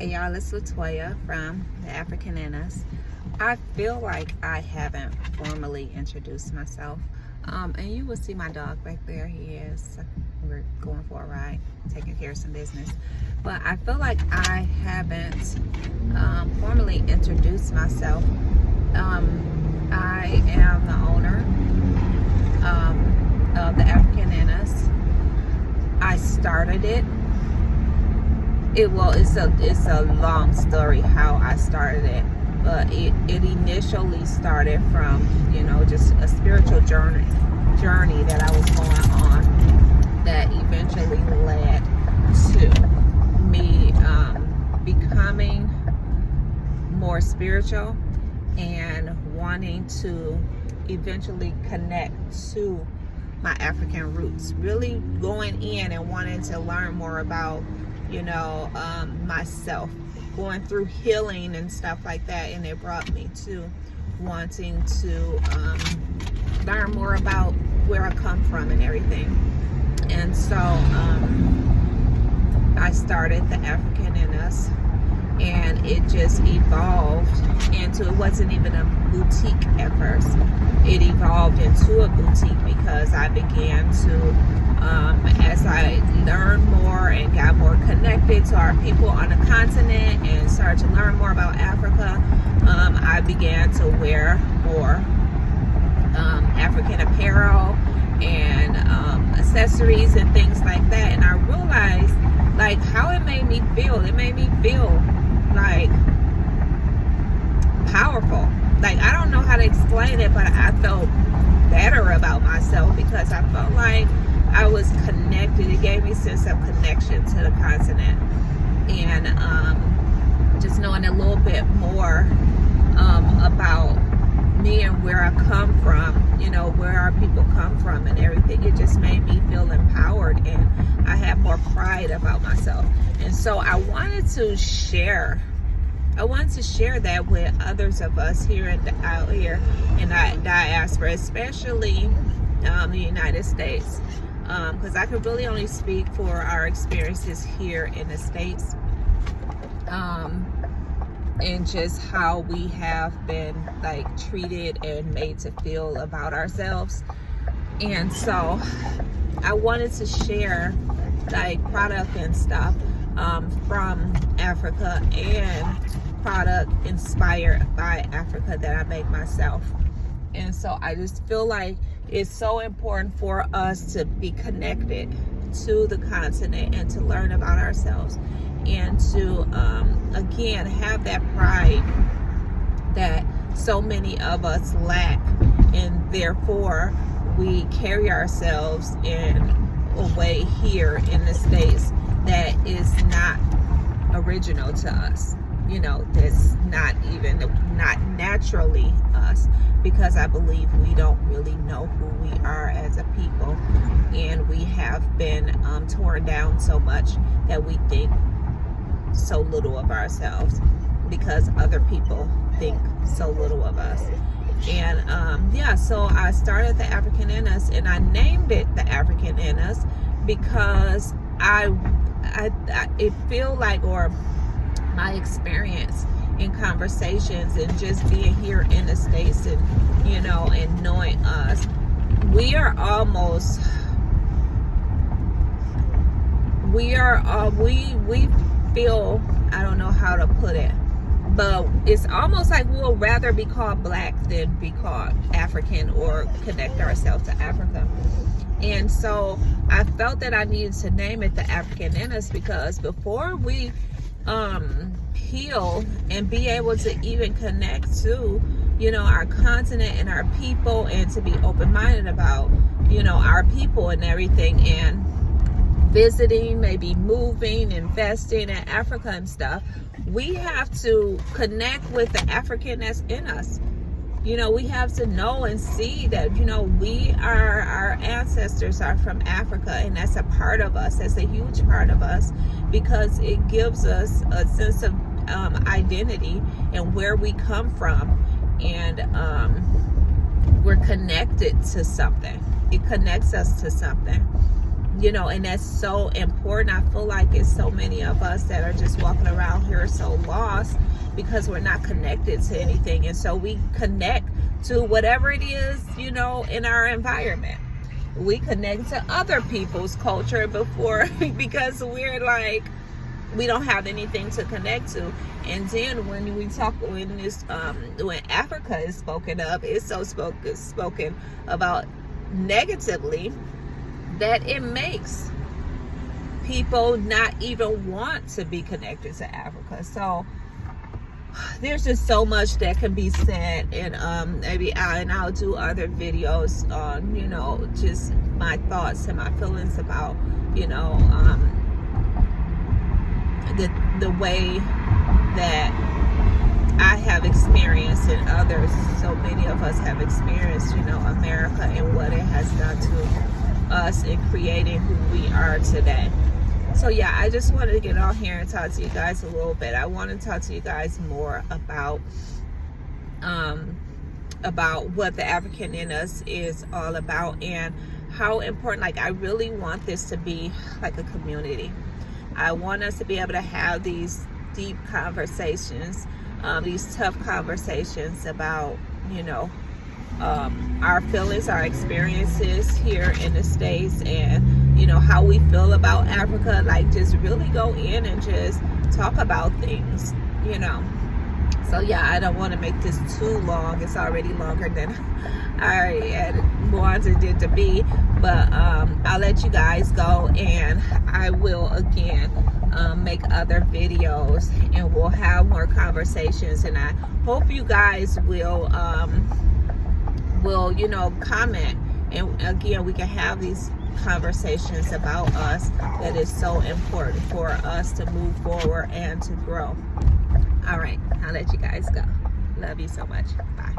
Hey y'all, it's Latoya from The African in Us. I feel like I haven't formally introduced myself. And you will see my dog back there. He is. We're going for a ride, taking care of some business. But I feel like I haven't formally introduced myself. I am the owner of The African in Us. I started it. It's a long story how I started it, but it initially started from just a spiritual journey that I was going on that eventually led to me becoming more spiritual and wanting to eventually connect to my African roots, really going in and wanting to learn more about myself, going through healing and stuff like that, and it brought me to wanting to learn more about where I come from and everything. And so I started The African in Us, and it just evolved into, it wasn't even a boutique at first. It evolved into a boutique because I began to as I learned more and got more connected to our people on the continent and started to learn more about Africa, I began to wear more African apparel and accessories and things like that. And I realized how it made me feel. It made me feel powerful. I don't know how to explain it, but I felt better about myself because I felt like I was connected. It gave me a sense of connection to the continent, and just knowing a little bit more about me and where I come from, where our people come from and everything. It just made me feel empowered, and I have more pride about myself. And so I wanted to share that with others of us out here in the diaspora, especially the United States. Because I could really only speak for our experiences here in the States, and just how we have been treated and made to feel about ourselves. And so I wanted to share product and stuff from Africa and product inspired by Africa that I make myself. And so I just feel like it's so important for us to be connected to the continent and to learn about ourselves, and to again have that pride that so many of us lack, and therefore we carry ourselves in a way here in the States that is not original to us, that's not naturally us, because I believe we don't really know who we are as a people, and we have been torn down so much that we think so little of ourselves because other people think so little of us. And so I started The African in Us, and I named it The African in Us because it feel like, or my experience in conversations and just being here in the States, and and knowing us, we feel, I don't know how to put it, but it's almost like we'll rather be called black than be called African or connect ourselves to Africa. And so I felt that I needed to name it The African in Us, because before we heal and be able to even connect to our continent and our people, and to be open-minded about our people and everything, and visiting, maybe moving, investing in Africa and stuff, we have to connect with the African that's in us. We have to know and see that our ancestors are from Africa, and that's a part of us. That's a huge part of us, because it gives us a sense of identity and where we come from, and we're connected to something. It connects us to something. you know, and that's so important. I feel like it's so many of us that are just walking around here so lost because we're not connected to anything. And so we connect to whatever it is, you know, in our environment. We connect to other people's culture before because we're like, we don't have anything to connect to. And then when we talk, when Africa is spoken of, it's so spoken about negatively that it makes people not even want to be connected to Africa. So there's just so much that can be said, and maybe I'll do other videos on, you know, just my thoughts and my feelings about, you know, the way that I have experienced and others, so many of us have experienced, you know, America and what it has done to us in creating who we are today. So yeah, I just wanted to get on here and talk to you guys a little bit. I want to talk to you guys more about what the African in us is all about, and how important, like, I really want this to be like a community. I want us to be able to have these deep conversations, these tough conversations about, you know, our feelings, our experiences here in the States, and, you know, how we feel about Africa. Like, just really go in and just talk about things, you know. So yeah, I don't want to make this too long. It's already longer than I had wanted it to be. But I'll let you guys go, and I will again make other videos, and we'll have more conversations. And I hope you guys will you know, comment, and again, we can have these conversations about us that is so important for us to move forward and to grow. All right, I'll let you guys go. Love you so much. Bye.